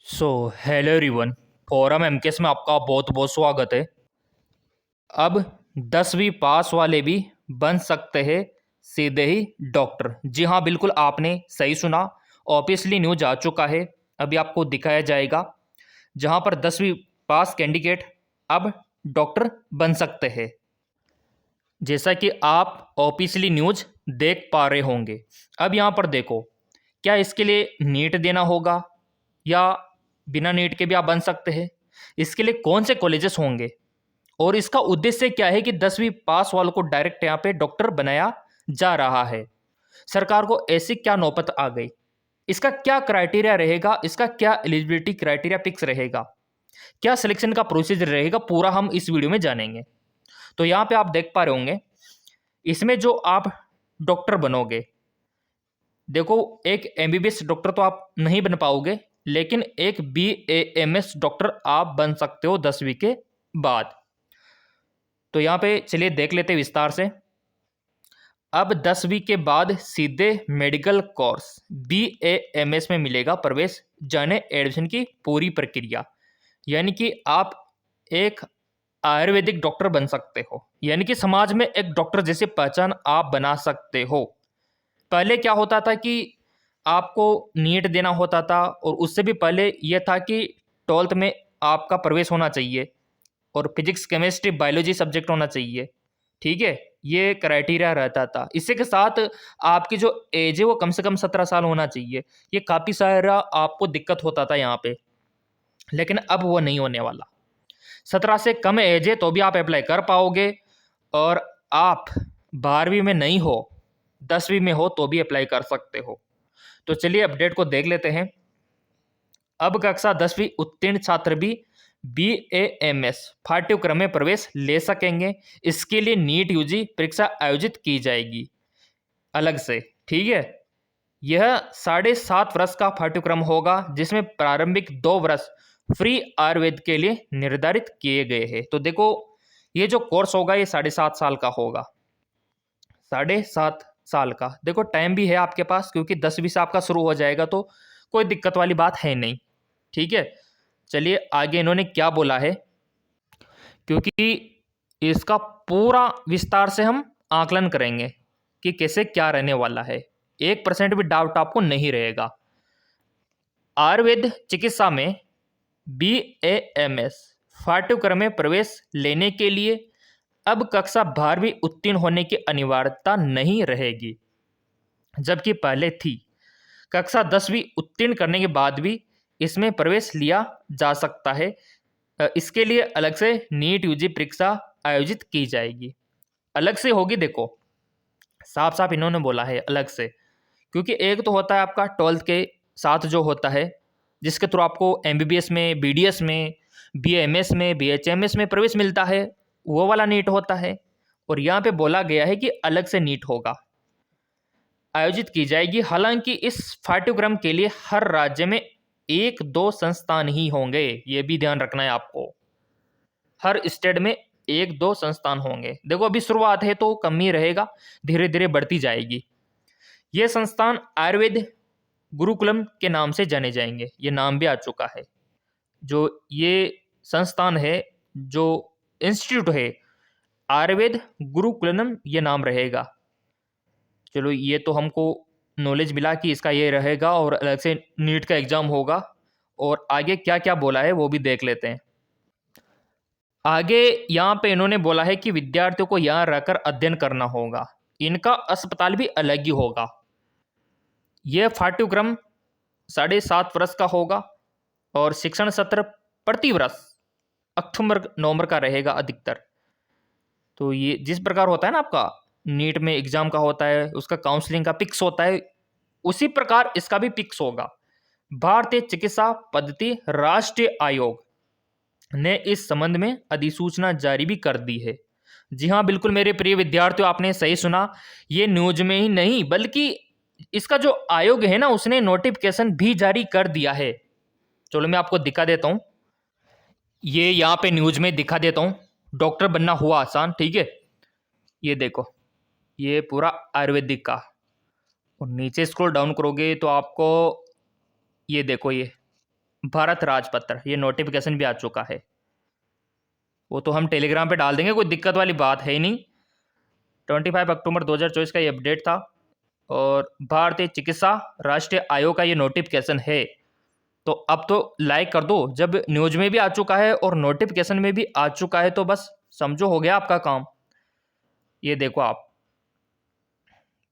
Hello everyone. Forum MKS में आपका बहुत बहुत स्वागत है। अब 10वीं पास वाले भी बन सकते हैं सीधे ही डॉक्टर। जी हाँ, बिल्कुल आपने सही सुना। ऑफिशियली न्यूज आ चुका है, अभी आपको दिखाया जाएगा, जहाँ पर 10वीं पास कैंडिडेट अब डॉक्टर बन सकते हैं। जैसा कि आप ऑफिशियली न्यूज देख पा रहे होंगे। अब यहाँ पर देखो, क्या इसके लिए नीट देना होगा या बिना नीट के भी आप बन सकते हैं? इसके लिए कौन से कॉलेजेस होंगे और इसका उद्देश्य क्या है कि 10वीं पास वालों को डायरेक्ट यहाँ पे डॉक्टर बनाया जा रहा है? सरकार को ऐसी क्या नौबत आ गई? इसका क्या क्राइटेरिया रहेगा? इसका क्या एलिजिबिलिटी क्राइटेरिया फिक्स रहेगा? क्या सिलेक्शन का प्रोसीजर रहेगा? पूरा हम इस वीडियो में जानेंगे। तो यहाँ पे आप देख पा रहे होंगे, इसमें जो आप डॉक्टर बनोगे, देखो, एक एमबीबीएस डॉक्टर तो आप नहीं बन पाओगे, लेकिन एक बीएएमएस डॉक्टर आप बन सकते हो 10वीं के बाद। तो यहाँ पे चलिए देख लेते हैं विस्तार से। अब 10वीं के बाद सीधे मेडिकल कोर्स बीएएमएस में मिलेगा प्रवेश, जाने एडमिशन की पूरी प्रक्रिया। यानी कि आप एक आयुर्वेदिक डॉक्टर बन सकते हो, यानी कि समाज में एक डॉक्टर जैसी पहचान आप बना सकते हो। पहले क्या होता था कि आपको नीट देना होता था, और उससे भी पहले यह था कि 12th में आपका प्रवेश होना चाहिए और फिजिक्स केमिस्ट्री बायोलॉजी सब्जेक्ट होना चाहिए। ठीक है, ये क्राइटेरिया रहता था। इसी के साथ आपकी जो एज है वो कम से कम 17 साल होना चाहिए। ये काफ़ी सारा आपको दिक्कत होता था यहाँ पे, लेकिन अब वो नहीं होने वाला। 17 से कम एज है तो भी आप अप्लाई कर पाओगे, और आप 12वीं में नहीं हो, 10वीं में हो तो भी अप्लाई कर सकते हो। तो चलिए अपडेट को देख लेते हैं। अब कक्षा 10वीं उत्तीर्ण छात्र भी बीएएमएस पाठ्यक्रम में प्रवेश ले सकेंगे। इसके लिए नीट यूजी परीक्षा आयोजित की जाएगी अलग से। ठीक है, यह 7.5 वर्ष का पाठ्यक्रम होगा, जिसमें प्रारंभिक 2 वर्ष फ्री आयुर्वेद के लिए निर्धारित किए गए हैं। तो देखो, ये जो कोर्स होगा ये 7.5 साल का होगा। 7.5 साल का, देखो टाइम भी है आपके पास, क्योंकि 10वीं से आपका शुरू हो जाएगा, तो कोई दिक्कत वाली बात है नहीं। ठीक है, चलिए आगे इन्होंने क्या बोला है, क्योंकि इसका पूरा विस्तार से हम आकलन करेंगे कि कैसे क्या रहने वाला है। 1% भी डाउट आपको नहीं रहेगा। आयुर्वेद चिकित्सा में बीएएमएस पाठ्यक्रम में प्रवेश लेने के लिए अब कक्षा 12वीं उत्तीर्ण होने की अनिवार्यता नहीं रहेगी, जबकि पहले थी। कक्षा 10वीं उत्तीर्ण करने के बाद भी इसमें प्रवेश लिया जा सकता है। इसके लिए अलग से नीट यूजी परीक्षा आयोजित की जाएगी। अलग से होगी, देखो साफ साफ इन्होंने बोला है अलग से, क्योंकि एक तो होता है आपका 12th के साथ जो होता है, जिसके थ्रू आपको एमबीबीएस में, बीडीएस में, बीएमएस में, बीएचएमएस में प्रवेश मिलता है, वो वाला नीट होता है। और यहाँ पे बोला गया है कि अलग से नीट होगा, आयोजित की जाएगी। हालांकि इस पाठ्यक्रम के लिए हर राज्य में 1-2 संस्थान ही होंगे, ये भी ध्यान रखना है आपको। हर स्टेट में 1-2 संस्थान होंगे। देखो अभी शुरुआत है तो कम ही रहेगा, धीरे धीरे बढ़ती जाएगी। ये संस्थान आयुर्वेद गुरुकुलम के नाम से जाने जाएंगे, ये नाम भी आ चुका है। जो ये संस्थान है, जो इंस्टीट्यूट है, आयुर्वेद गुरुकुलम ये नाम रहेगा। चलो ये तो हमको नॉलेज मिला कि इसका ये रहेगा, और अलग से नीट का एग्जाम होगा। और आगे क्या क्या बोला है वो भी देख लेते हैं। आगे यहाँ पे इन्होंने बोला है कि विद्यार्थियों को यहाँ रहकर अध्ययन करना होगा, इनका अस्पताल भी अलग ही होगा। यह पाठ्यक्रम 7.5 वर्ष का होगा, और शिक्षण सत्र प्रति वर्ष अक्टूबर नवंबर का रहेगा अधिकतर। तो ये जिस प्रकार होता है ना आपका नीट में एग्जाम का होता है, उसका काउंसलिंग का फिक्स होता है, उसी प्रकार इसका भी फिक्स होगा। भारतीय चिकित्सा पद्धति राष्ट्रीय आयोग ने इस संबंध में अधिसूचना जारी भी कर दी है। जी हाँ, बिल्कुल मेरे प्रिय विद्यार्थियों, आपने सही सुना। ये न्यूज में ही नहीं, बल्कि इसका जो आयोग है ना, उसने नोटिफिकेशन भी जारी कर दिया है। चलो मैं आपको दिखा देता हूँ, ये यहाँ पे न्यूज में दिखा देता हूँ। डॉक्टर बनना हुआ आसान। ठीक है, ये देखो, ये पूरा आयुर्वेदिक का, और नीचे स्क्रॉल डाउन करोगे तो आपको ये देखो, ये भारत राजपत्र, ये नोटिफिकेशन भी आ चुका है। वो तो हम टेलीग्राम पे डाल देंगे, कोई दिक्कत वाली बात है ही नहीं। 25 अक्टूबर 2024 का ये अपडेट था। और भारतीय चिकित्सा राष्ट्रीय आयोग का ये नोटिफिकेशन है। तो अब तो लाइक कर दो, जब न्यूज में भी आ चुका है और नोटिफिकेशन में भी आ चुका है तो बस समझो हो गया आपका काम। ये देखो आप,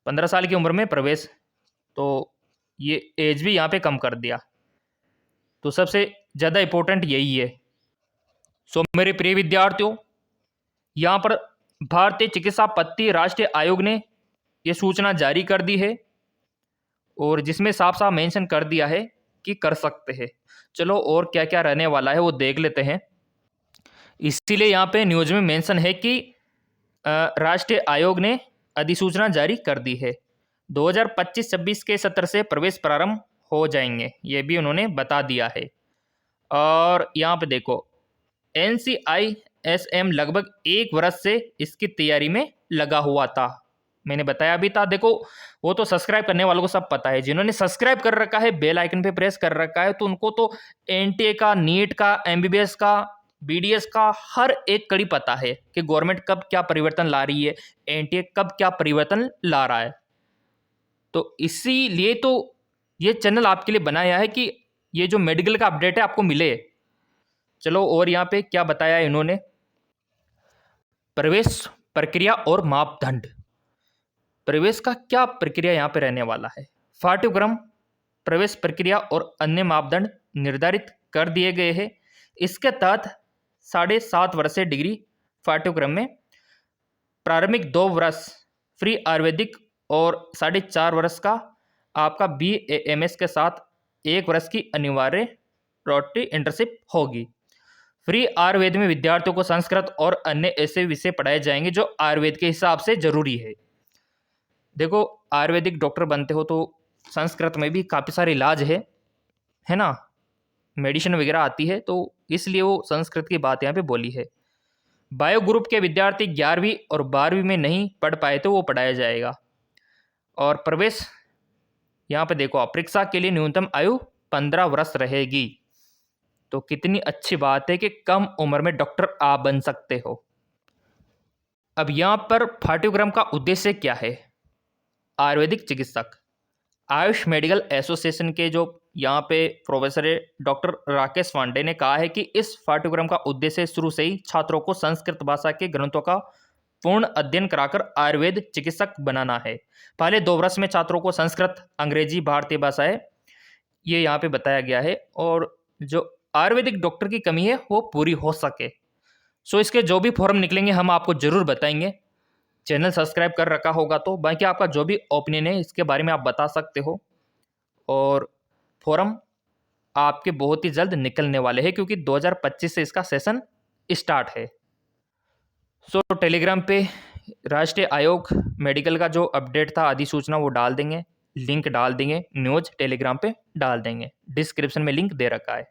15 साल की उम्र में प्रवेश, तो ये एज भी यहाँ पे कम कर दिया। तो सबसे ज़्यादा इम्पोर्टेंट यही है। सो मेरे प्रिय विद्यार्थियों, यहाँ पर भारतीय चिकित्सा पद्धति राष्ट्रीय आयोग ने ये सूचना जारी कर दी है और जिसमें साफ साफ मेंशन कर दिया है कि कर सकते हैं। चलो और क्या क्या रहने वाला है वो देख लेते हैं। इसीलिए यहाँ पे न्यूज में मेंशन है कि राष्ट्रीय आयोग ने अधिसूचना जारी कर दी है। 2025-26 के सत्र से प्रवेश प्रारंभ हो जाएंगे, ये भी उन्होंने बता दिया है। और यहाँ पे देखो, NCISM लगभग 1 वर्ष से इसकी तैयारी में लगा हुआ था। मैंने बताया भी था, देखो वो तो सब्सक्राइब करने वालों को सब पता है। जिन्होंने सब्सक्राइब कर रखा है, बेल आइकन पे प्रेस कर रखा है, तो उनको तो NTA का, नीट का, MBBS का, BDS का हर एक कड़ी पता है कि गवर्नमेंट कब क्या परिवर्तन ला रही है, NTA कब क्या परिवर्तन ला रहा है। तो इसीलिए तो ये चैनल आपके लिए बनाया है कि ये जो मेडिकल का अपडेट है आपको मिले। चलो और यहाँ पे क्या बताया है इन्होंने, प्रवेश प्रक्रिया और मापदंड। प्रवेश का क्या प्रक्रिया यहाँ पे रहने वाला है, पाठ्यक्रम, प्रवेश प्रक्रिया और अन्य मापदंड निर्धारित कर दिए गए हैं। इसके तहत 7.5 वर्षीय डिग्री पाठ्यक्रम में प्रारंभिक 2 वर्ष फ्री आयुर्वेदिक और 4.5 वर्ष का आपका BAMS के साथ 1 वर्ष की अनिवार्य रोटरी इंटर्नशिप होगी। फ्री आयुर्वेद में विद्यार्थियों को संस्कृत और अन्य ऐसे विषय पढ़ाए जाएंगे जो आयुर्वेद के हिसाब से जरूरी है। देखो आयुर्वेदिक डॉक्टर बनते हो तो संस्कृत में भी काफ़ी सारे इलाज है ना, मेडिसिन वगैरह आती है, तो इसलिए वो संस्कृत की बात यहाँ पे बोली है। बायो ग्रुप के विद्यार्थी 11वीं और 12वीं में नहीं पढ़ पाए तो वो पढ़ाया जाएगा। और प्रवेश यहाँ पे देखो, परीक्षा के लिए न्यूनतम आयु 15 वर्ष रहेगी। तो कितनी अच्छी बात है कि कम उम्र में डॉक्टर आप बन सकते हो। अब यहाँ पर पाठ्यक्रम का उद्देश्य क्या है, आयुर्वेदिक चिकित्सक। आयुष मेडिकल एसोसिएशन के जो यहाँ पे प्रोफेसर डॉक्टर राकेश पांडे ने कहा है कि इस पाठ्यक्रम का उद्देश्य शुरू से ही छात्रों को संस्कृत भाषा के ग्रंथों का पूर्ण अध्ययन कराकर आयुर्वेद चिकित्सक बनाना है। पहले 2 वर्ष में छात्रों को संस्कृत, अंग्रेजी, भारतीय भाषाएं ये यहाँ पे बताया गया है और जो आयुर्वेदिक डॉक्टर की कमी है वो पूरी हो सके। सो इसके जो भी फॉर्म निकलेंगे हम आपको ज़रूर बताएंगे। चैनल सब्सक्राइब कर रखा होगा तो बाकी आपका जो भी ओपिनियन है इसके बारे में आप बता सकते हो। और फॉर्म आपके बहुत ही जल्द निकलने वाले हैं क्योंकि 2025 से इसका सेशन स्टार्ट है। सो टेलीग्राम पे राष्ट्रीय आयोग मेडिकल का जो अपडेट था, अधिसूचना, वो डाल देंगे, लिंक डाल देंगे, न्यूज़ टेलीग्राम पे डाल देंगे, डिस्क्रिप्शन में लिंक दे रखा है।